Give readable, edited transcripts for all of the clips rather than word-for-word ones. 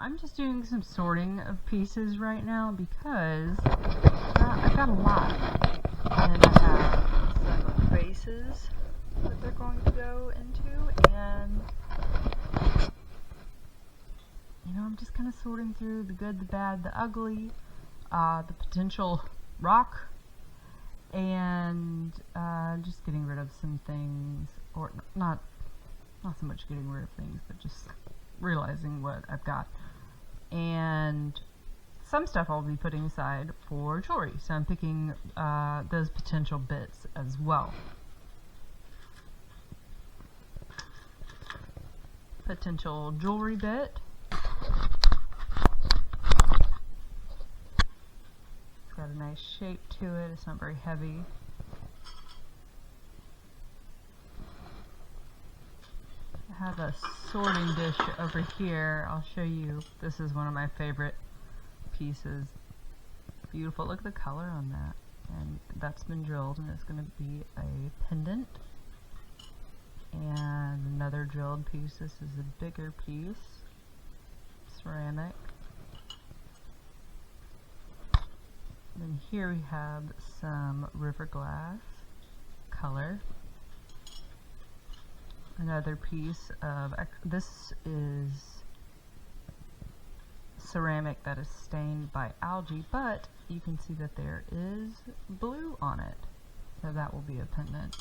I'm just doing some sorting of pieces right now because I've got a lot. And I have some bases that they're going to go into, and you know, I'm just kind of sorting through the good, the bad, the ugly, the potential rock, and just getting rid of some things, or not so much getting rid of things, but just realizing what I've got. And some stuff I'll be putting aside for jewelry, so I'm picking those potential bits as well. Potential jewelry bit. It's got a nice shape to it, it's not very heavy. I have a sorting dish over here. I'll show you. This is one of my favorite pieces. Beautiful. Look at the color on that. And that's been drilled, and it's going to be a pendant. And another drilled piece. This is a bigger piece. Ceramic. Then here we have some river glass color. Another piece of, this is ceramic that is stained by algae, but you can see that there is blue on it, so that will be a pendant.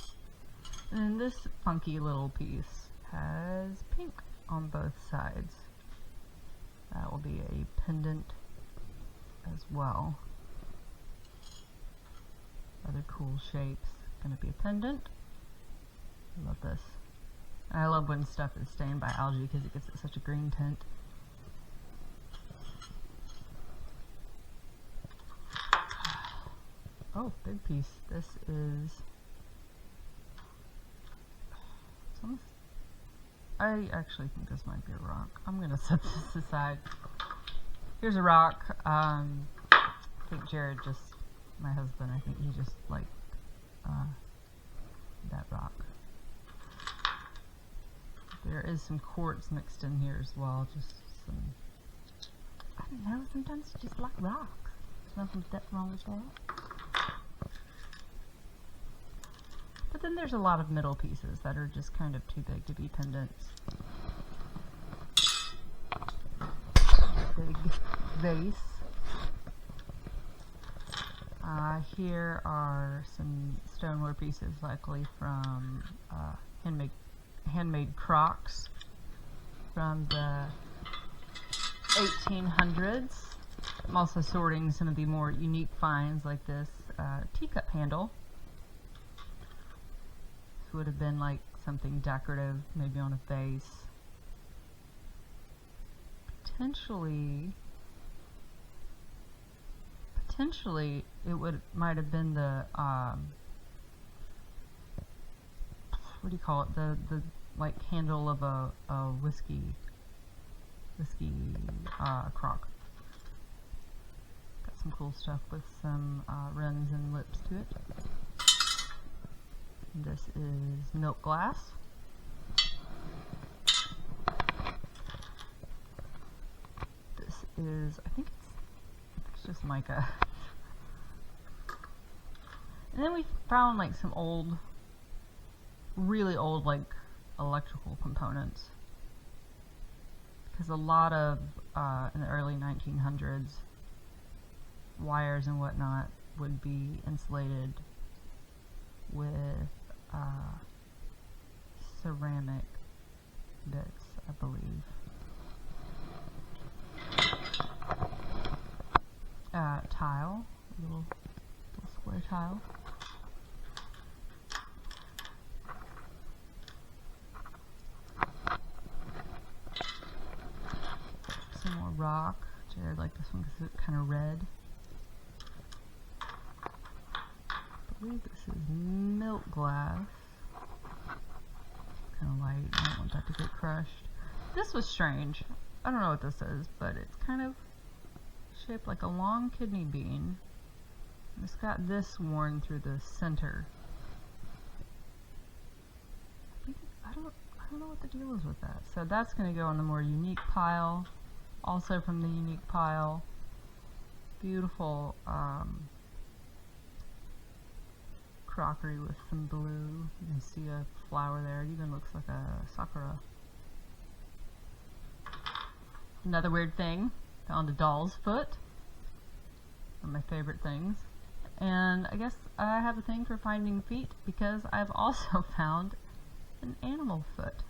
And this funky little piece has pink on both sides. That will be a pendant as well. Other cool shapes. Gonna be a pendant. I love this. I love when stuff is stained by algae because it gives it such a green tint. Oh, big piece. This is... it's almost, I actually think this might be a rock. I'm going to set this aside. Here's a rock. I think Jared just, my husband, I think he just liked that rock. There is some quartz mixed in here as well, just some, I don't know, sometimes you just like rocks. There's nothing wrong with that. But then there's a lot of middle pieces that are just kind of too big to be pendants. Big vase. Here are some stoneware pieces, likely from handmade crocks from the 1800s. I'm also sorting some of the more unique finds, like this teacup handle. This would have been like something decorative, maybe on a vase. Potentially it might have been the what do you call it? The like handle of a whiskey crock. Got some cool stuff with some rims and lips to it. This is milk glass. This is, I think it's just mica. And then we found like some old, really old, like electrical components, because a lot of in the early 1900s wires and whatnot would be insulated with ceramic bits, I believe. Tile, little square tile. Some more rock. Jared liked this one because it's kind of red. I believe this is milk glass. Kind of light. I don't want that to get crushed. This was strange. I don't know what this is, but it's kind of shaped like a long kidney bean. It's got this worn through the center. I don't know what the deal is with that. So that's going to go on the more unique pile. Also from the unique pile, beautiful crockery with some blue. You can see a flower there. It even looks like a sakura. Another weird thing, found a doll's foot. One of my favorite things. And I guess I have a thing for finding feet because I've also found an animal foot.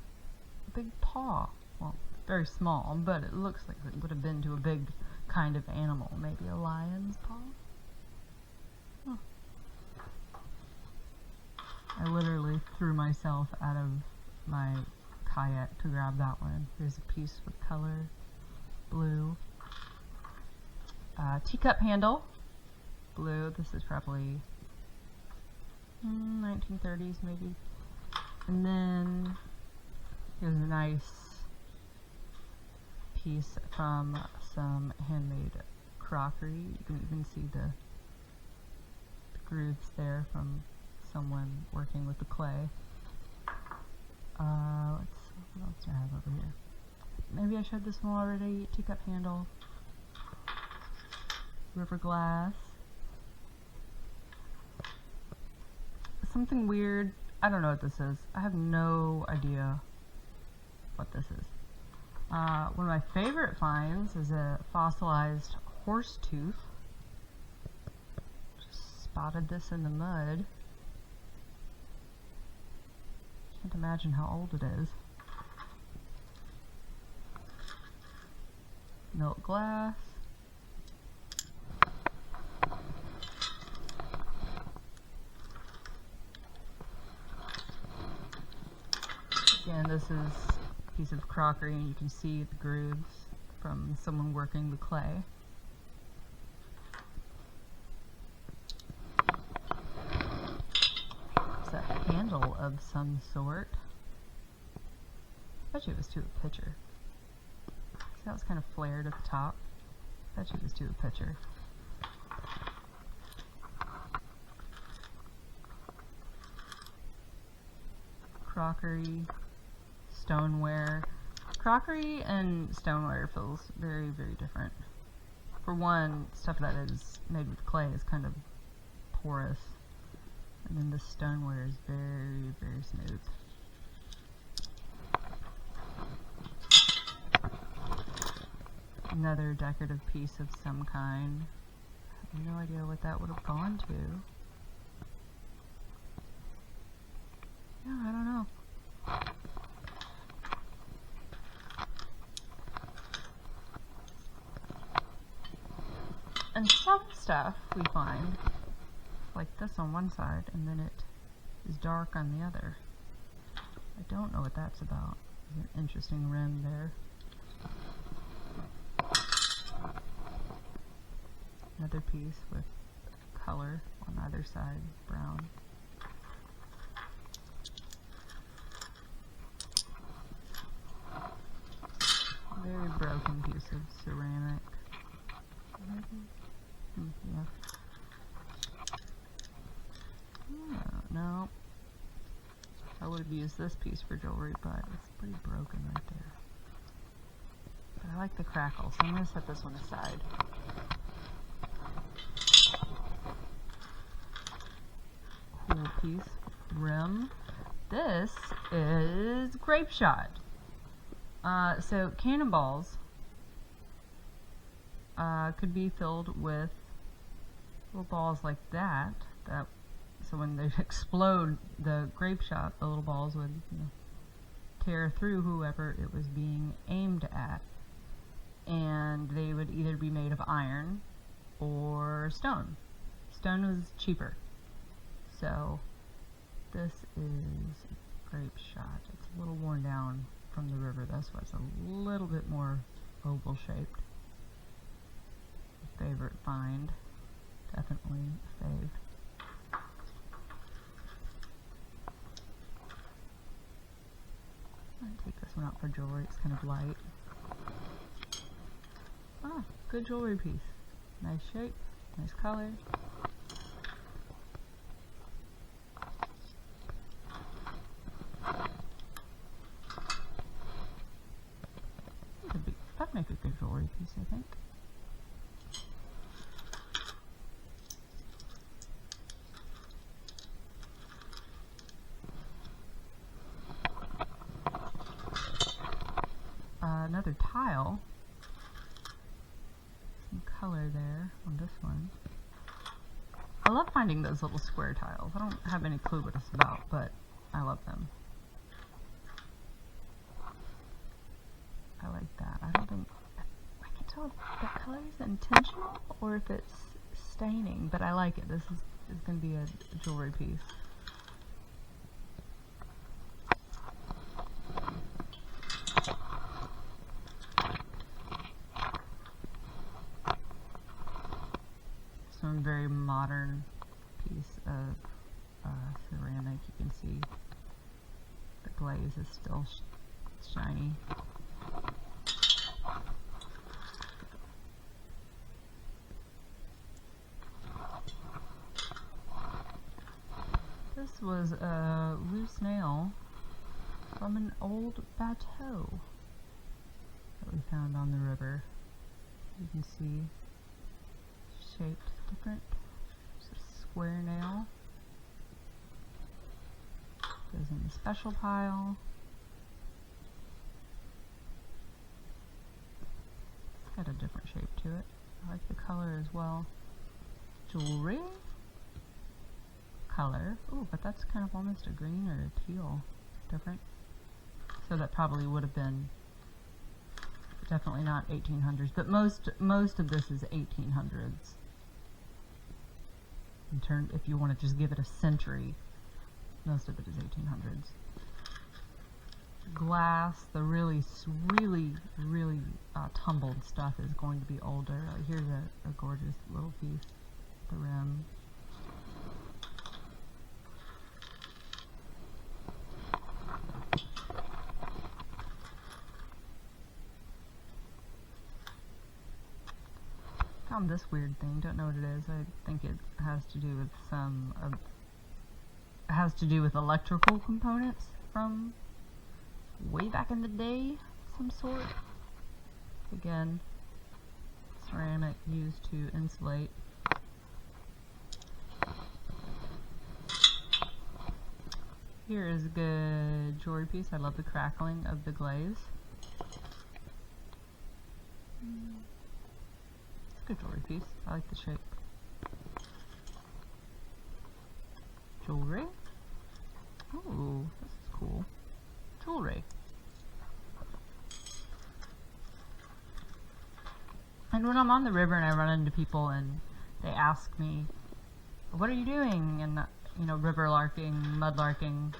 A big paw. Well, very small, but it looks like it would have been to a big kind of animal. Maybe a lion's paw? Huh. I literally threw myself out of my kayak to grab that one. Here's a piece with color, blue. Teacup handle, blue. This is probably 1930s maybe. And then here's a nice piece from some handmade crockery. You can even see the grooves there from someone working with the clay. What else do I have over here? Maybe I showed this one already. Teacup handle, river glass. Something weird. I don't know what this is. I have no idea what this is. One of my favorite finds is a fossilized horse tooth. Just spotted this in the mud. Can't imagine how old it is. Milk glass. Again, this is a piece of crockery and you can see the grooves from someone working the clay. It's a handle of some sort. I bet you it was to a pitcher. See how it's kind of flared at the top? I bet you it was to a pitcher. Crockery, stoneware. Crockery and stoneware feels very, very different. For one, stuff that is made with clay is kind of porous, and then the stoneware is very, very smooth. Another decorative piece of some kind. I have no idea what that would have gone to. Yeah, I don't know. And some stuff we find, like this on one side, and then it is dark on the other. I don't know what that's about. There's an interesting rim there. Another piece with color on either side, brown. Very broken piece of ceramic. Yeah. Oh, no. I would have used this piece for jewelry, but it's pretty broken right there. But I like the crackle, so I'm going to set this one aside. Cool piece. Rim. This is grape shot. So cannonballs could be filled with little balls like that. So when they explode the grape shot, the little balls would tear through whoever it was being aimed at. And they would either be made of iron or stone. Stone was cheaper. So this is grape shot. It's a little worn down from the river. That's why it's a little bit more oval shaped. Favorite find. Definitely a fave. I'll take this one out for jewelry. It's kind of light. Ah, good jewelry piece. Nice shape, nice color. That'd make a good jewelry jewelry piece, I think. Another tile. Some color there on this one. I love finding those little square tiles. I don't have any clue what it's about, but I love them. I like that. I don't think I can tell if that color is intentional or if it's staining, but I like it. This is going to be a jewelry piece. Some very modern piece of ceramic. You can see the glaze is still shiny. This was a loose nail from an old bateau that we found on the river. You can see shaped different. It's a square nail. Goes in the special pile. It's got a different shape to it. I like the color as well. Jewelry. Color. Ooh, but that's kind of almost a green or a teal. Different. So that probably would have been definitely not 1800s, but most of this is 1800s. In turn, if you want to just give it a century, most of it is 1800s. Glass, the really tumbled stuff is going to be older. Here's a gorgeous little piece, the rim. Found this weird thing. Don't know what it is. I think it has to do with electrical components from way back in the day, some sort. Again, ceramic used to insulate. Here is a good jewelry piece. I love the crackling of the glaze. Good jewelry piece. I like the shape. Jewelry. Oh, this is cool. Jewelry. And when I'm on the river and I run into people and they ask me, what are you doing? And, you know, river larking, mudlarking,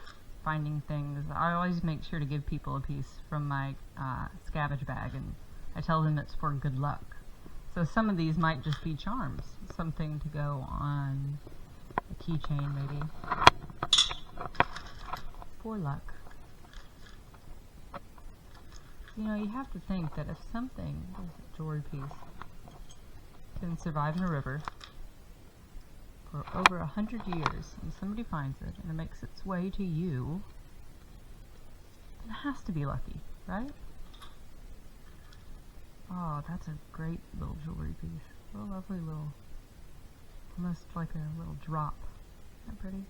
finding things, I always make sure to give people a piece from my scabbage bag, and I tell them it's for good luck. So some of these might just be charms, something to go on a keychain maybe, for luck. You know, you have to think that if something, this is a jewelry piece, can survive in a river for over 100 years, and somebody finds it and it makes its way to you, then it has to be lucky, right? Oh, that's a great little jewelry piece. A lovely little, almost like a little drop. Isn't that pretty?